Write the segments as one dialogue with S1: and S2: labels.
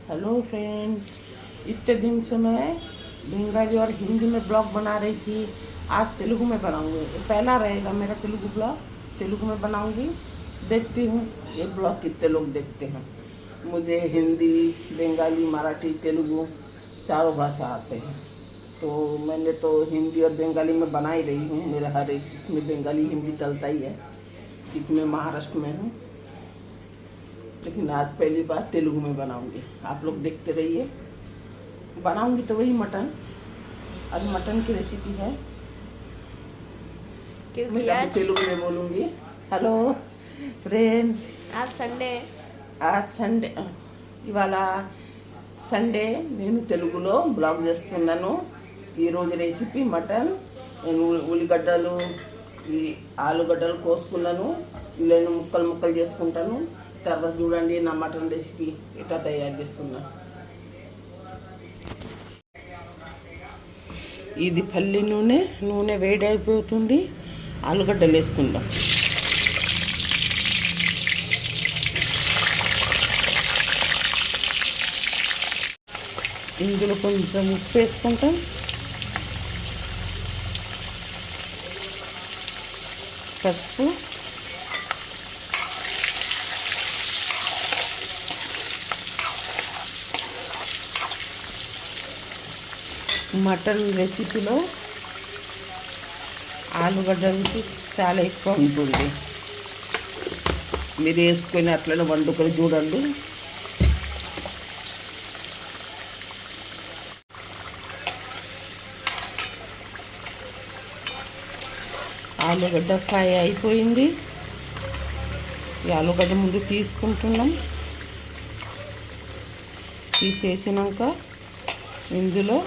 S1: Hello friends, इतने दिन से मैं बंगाली और हिंदी में ब्लॉग बना रही थी। आज तेलुगु में बनाऊंगी। ये पहला रहेगा मेरा तेलुगु ब्लॉग। तेलुगु में बनाऊंगी। देखती हूँ ये ब्लॉग कितने लोग देखते हैं। मुझे हिंदी, बंगाली, मराठी, तेलुगु चारों भाषा आते हैं, तो मैंने तो हिंदी और बंगाली में बना ही रही हूँ। मेरा हर एक चीज़ में बंगाली हिंदी चलता ही है, क्योंकि मैं महाराष्ट्र में हूँ। लेकिन आज पहली बार तेलुगु में बनाऊंगी। आप लोग देखते रहिए। बनाऊंगी तो वही मटन। आज मटन की रेसिपी है,
S2: क्योंकि
S1: मैं
S2: आज
S1: तेलुगु में बोलूँगी। हेलो फ्रेंड, आज సండే ఇవాళ సండే నేను తెలుగులో బ్లాగ్ చేస్తున్నాను. ఈరోజు రెసిపీ మటన్. నేను ఉల్లిగడ్డలు, ఈ ఆలుగడ్డలు కోసుకున్నాను. ఇలా ముక్కలు ముక్కలు చేసుకుంటాను. తర్వాత చూడండి నా మటన్ రెసిపీ ఎట్లా తయారు చేస్తున్నా. ఇది పల్లి నూనె వేడి అయిపోతుంది. ఆలుగడ్డలు వేసుకుందాం. ఇందులో కొంచెం ఉప్పు వేసుకుంటాం. పసుపు, మటన్ రెసిపీలో ఆలుగడ్డ రుచి చాలా ఎక్కువ ఉంటుంది. మీరు వేసుకొని అట్లనే వండుకొని చూడండి. ఆలుగడ్డ ఫ్రై అయిపోయింది. ఈ ఆలుగడ్డ ముందు తీసుకుంటున్నాం. తీసేసినాక ఇందులో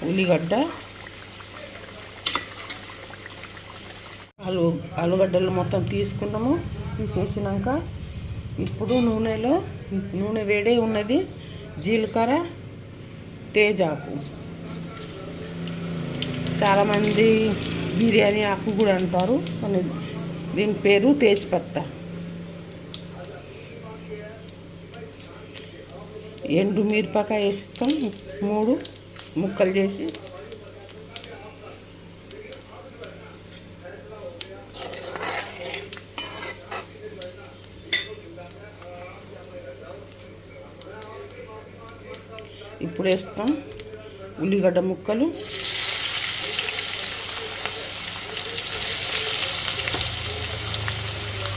S1: ఉల్లిగడ్డ, ఆలుగడ్డలు మొత్తం తీసుకున్నాము. తీసేసినాక ఇప్పుడు నూనె వేడే ఉన్నది. జీలకర్ర, తేజాకు, చాలామంది బిర్యానీ ఆకు కూడా అంటారు, కానీ దీని పేరు తేజ్పత్తా. ఎండు మిరపకాయ వేస్తాం 3 ముక్కలు చేసి. ఇప్పుడు వేస్తాం ఉల్లిగడ్డ ముక్కలు.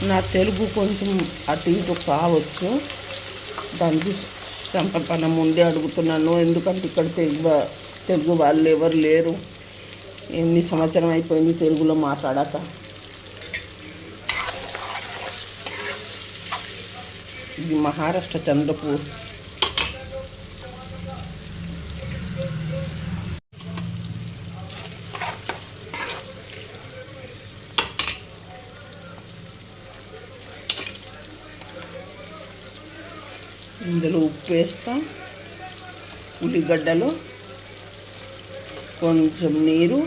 S1: నా తెలుగు కొంచెం అటు ఇటు కావచ్చు, దానికి సంపన్న ముందే అడుగుతున్నాను. ఎందుకంటే ఇక్కడ తెలుగు వాళ్ళు ఎవరు లేరు. ఎన్ని సంవత్సరం అయిపోయింది తెలుగులో మాట్లాడాక. ఇది మహారాష్ట్ర, చంద్రపూర్. ఇందులో ఉప్పు వేస్తాం. ఉల్లిగడ్డలు, కొంచెం నీరు,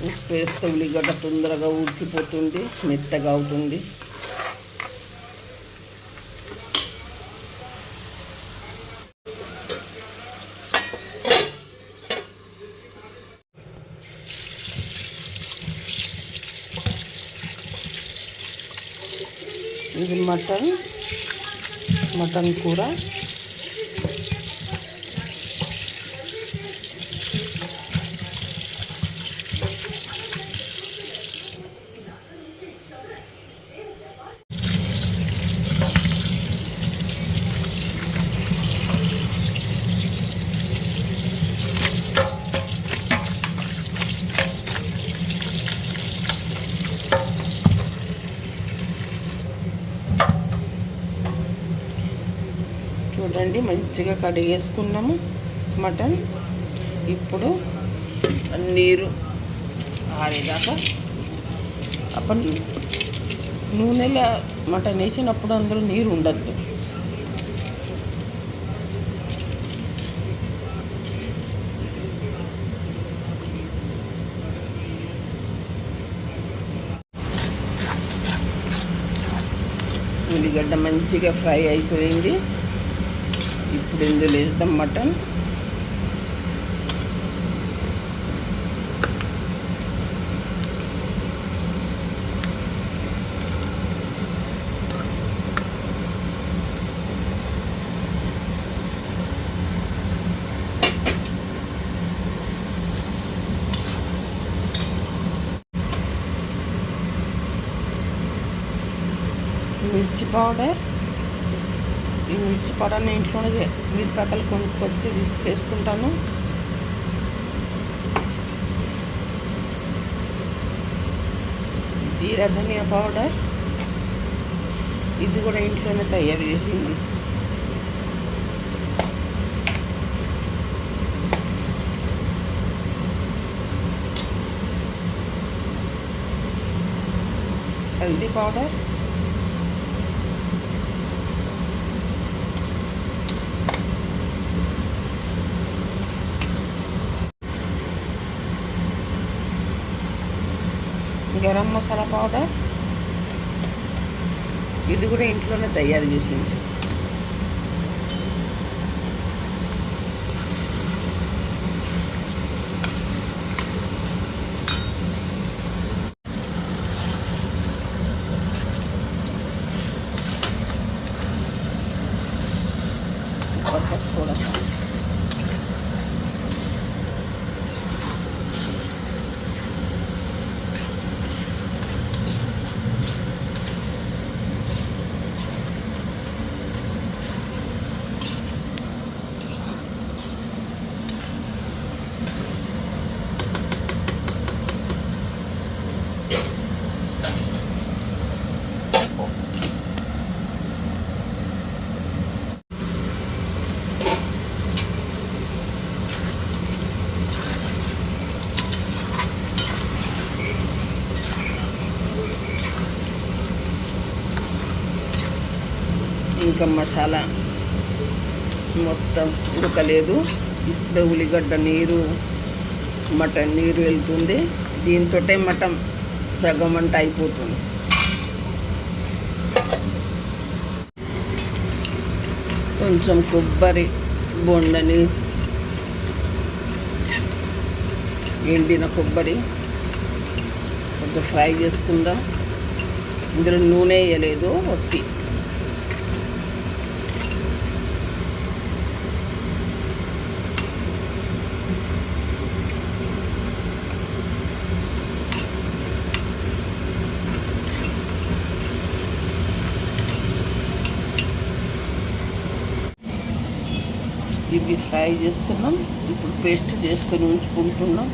S1: ఉప్పు వేస్తే ఉల్లిగడ్డ తొందరగా ఉడికిపోతుంది, మెత్తగా అవుతుంది. ఇది మటన్ కూర. చూడండి, మంచిగా కడిగేసుకున్నాము మటన్. ఇప్పుడు నీరు ఆరేదాకా అప్పుడు నూనెలో మటన్ వేసినప్పుడు అందులో నీరు ఉండద్దు. ఉల్లిగడ్డ మంచిగా ఫ్రై అయిపోయింది. ఇప్పుడు ఇందులో వేద్దాం మటన్. మిర్చి పౌడర్, ఈ మిర్చి పౌడర్ నేను ఇంట్లోనే మిరపకాయలు కొనుక్కొచ్చి చేసుకుంటాను. జీరా ధనియా పౌడర్, ఇది కూడా ఇంట్లోనే తయారు చేసింది. హల్దీ పౌడర్, గరం మసాలా పౌడర్, ఇది కూడా ఇంట్లోనే తయారు చేసింది. थोड़ा सा ఇంకా మసాలా మొత్తం ఉడకలేదు. ఇప్పుడు ఉల్లిగడ్డ నీరు, మటన్ నీరు వెళ్తుంది. దీంతో మటన్ సగం వంట అయిపోతుంది. కొంచెం కొబ్బరి బొండని, ఎండిన కొబ్బరి కొంచెం ఫ్రై చేసుకుందాం. ఇందులో నూనె వేయలేదు, ఒత్తి. ఇవి ఫ్రై చేసుకున్నాం. ఇప్పుడు పేస్ట్ చేసుకొని ఉంచుకుంటున్నాం.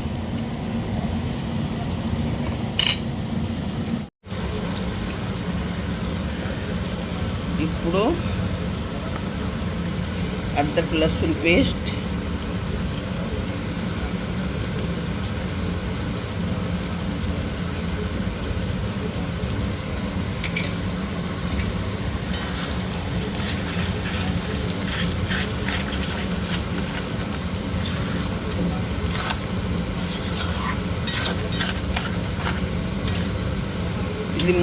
S1: ఇప్పుడు అద్దరపు లస్సున్ పేస్ట్, ఇది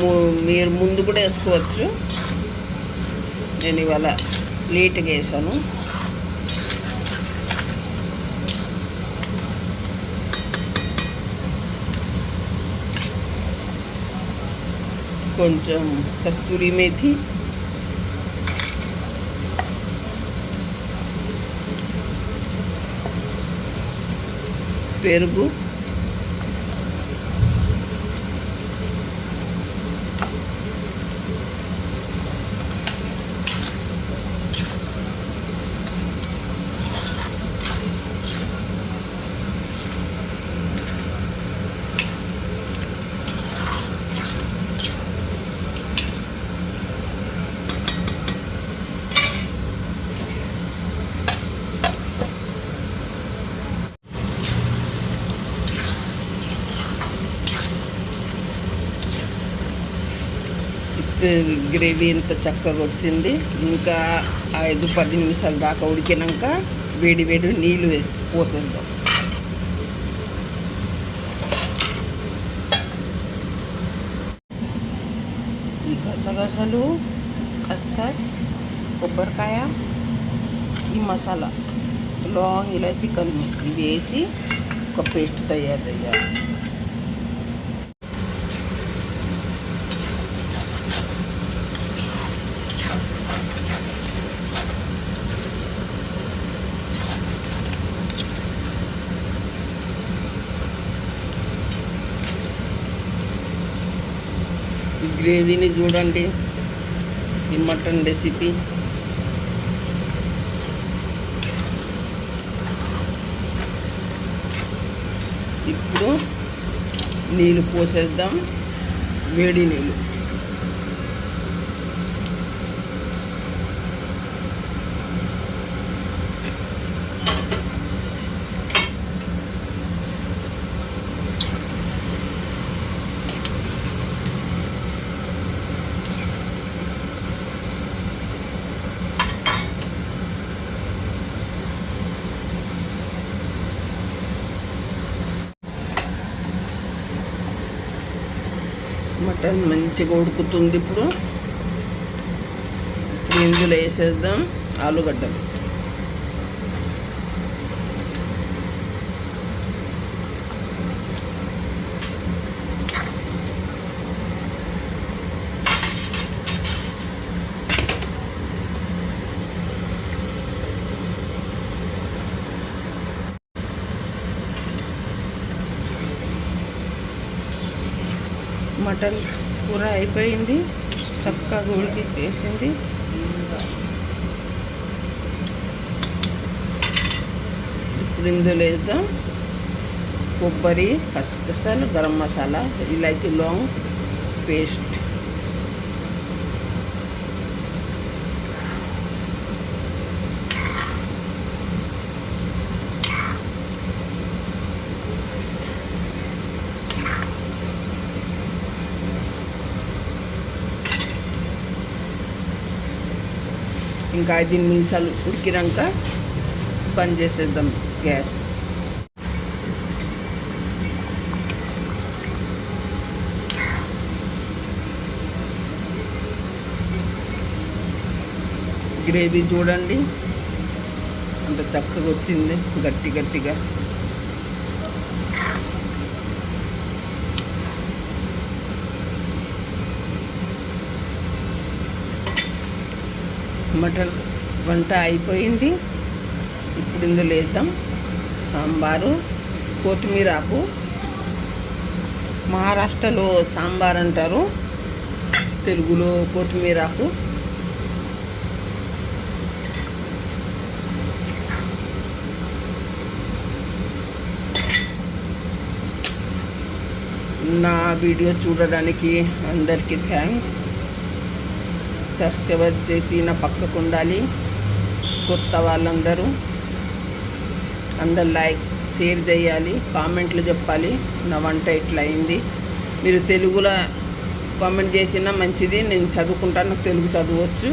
S1: మీరు ముందు కూడా వేసుకోవచ్చు. నేను ఇవాళ లేట్గా వేసాను. కొంచెం కస్తూరి మేథి, పెరుగు, గ్రేవీ ఎంత చక్కగా వచ్చింది. ఇంకా 5-10 నిమిషాల దాకా ఉడికినాక వేడి వేడి నీళ్ళు పోసేద్దాం. ఈ గసగసాలు, खसखस కొబ్బరికాయ ఈ మసాలా లాంగ్ ఇలాచి కలిపి ఇవి వేసి ఒక పేస్ట్ తయారు చేయాలి. ఈ గ్రేవీని చూడండి, ఈ మటన్ రెసిపీ. ఇప్పుడు నీళ్ళు పోసేద్దాం, వేడి నీళ్ళు. మటన్ మంచిగా ఉడుకుతుంది. ఇప్పుడు ఇందులో వేసేద్దాం ఆలుగడ్డలు. మటన్ కూర అయిపోయింది, చక్కగా ఉడికి వేసింది. ఇప్పుడు ఇందులో వేద్దాం కొబ్బరి, ఖసఖసాలు, గరం మసాలా, ఇలాచి, లాంగ్ పేస్ట్. ఇంకా 5 నిమిషాలు ఉడికినాక బంద్ చేసేద్దాం గ్యాస్. గ్రేవీ చూడండి అంత చక్కగా వచ్చింది, గట్టి గట్టిగా. మటన్ వంట అయిపోయింది. ఇప్పుడు ఇందులో వేద్దాం సాంబారు, కొత్తిమీర ఆకు. మహారాష్ట్రలో సాంబార్ అంటారు, తెలుగులో కొత్తిమీర ఆకు. నా వీడియో చూడడానికి అందరికీ థ్యాంక్స్. సబ్స్క్రైబ్ చేసి నా పక్కకు ఉండాలి. కొత్త వాళ్ళందరూ అందరు లైక్ షేర్ చేయాలి, కామెంట్లు చెప్పాలి నా వంట ఎట్లా అయింది. మీరు తెలుగులో కామెంట్ చేసినా మంచిది, నేను చదువుకుంటాను, నాకు తెలుగు చదవచ్చు.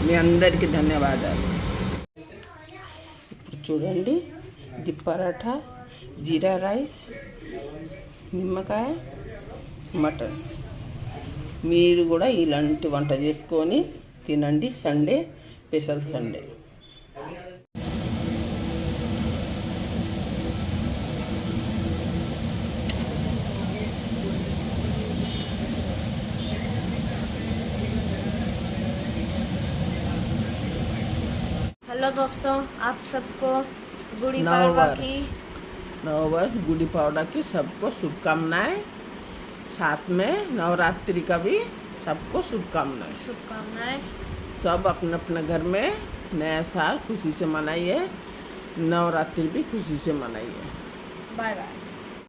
S1: మీ అందరికీ ధన్యవాదాలు. ఇప్పుడు చూడండి, ఇది పరాఠా, జీరా రైస్, నిమ్మకాయ, మటన్. మీరు కూడా ఇలాంటి వంట చేసుకొని తినండి. Sunday special Sunday.
S2: हेलो दोस्तों, आप सबको गुड़ी पाड़वा की
S1: नववर्ष गुड़ी पाड़वा की सबको शुभकामनाएं. साथ में नवरात्रि का भी सबको शुभकामनाएं. सब अपने अपने घर में नया साल खुशी से मनाइए, नवरात्रि भी खुशी से मनाइए.
S2: Bye bye.